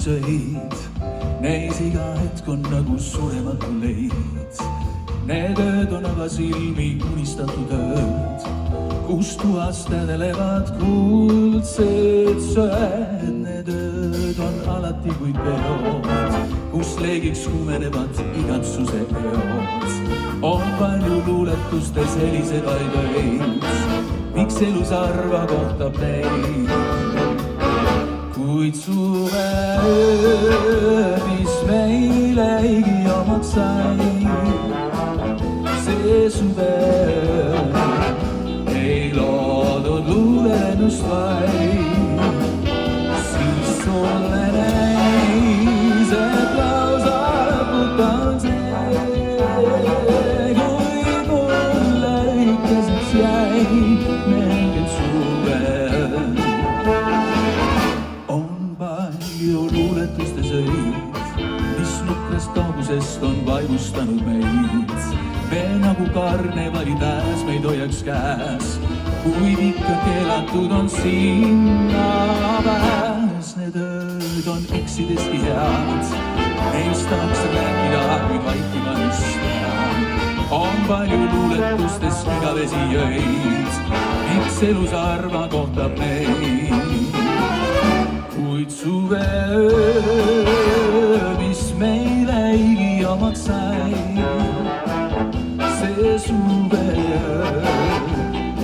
sõid, neis iga hetk on nagu surematu leid. Need ööd on aga silmi unistatud ööd, kus tuhast tädelevad kuldsed söed. Need ööd on alati kui peod, kus leegiks kuumenevad igatsuse eod. On palju luuletustes helisevaid öid, miks elu sarva kohtab neid. Kuid suve öö, mis meile higi omaks sai, see suve öö ei loodud luulelennust vaid. Siis sulle näis, et lausa lõputa on see, kui mulle ükeseks jäi mängid suve. On palju luuletustes öid, mis nukrast kaugusest on vaimustanud meid. Me nagu karnevali pääs meid hoiaks käes, kuid ikka keelatud on sinna pääs. Need ööd on eksideski head, neist tahaks rääkida, kuid vaikima just teha. On palju luuletustes igavesi öid, miks elus harva kohtab neid. Kuid suve öö, mis meile higi omaks sai, see suve öö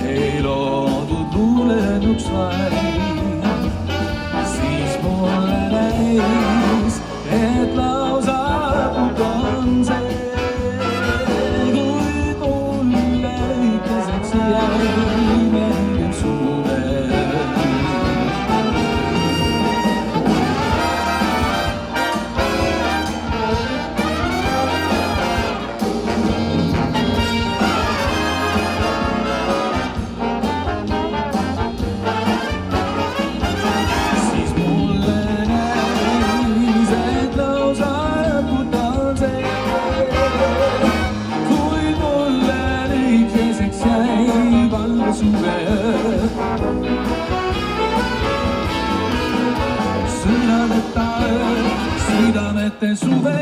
ei loodud luulenuks vaid. Siis mulle näis, et lausa lõput on see, kuid mulle ükeseks jäi mängib suve. Südamete suve.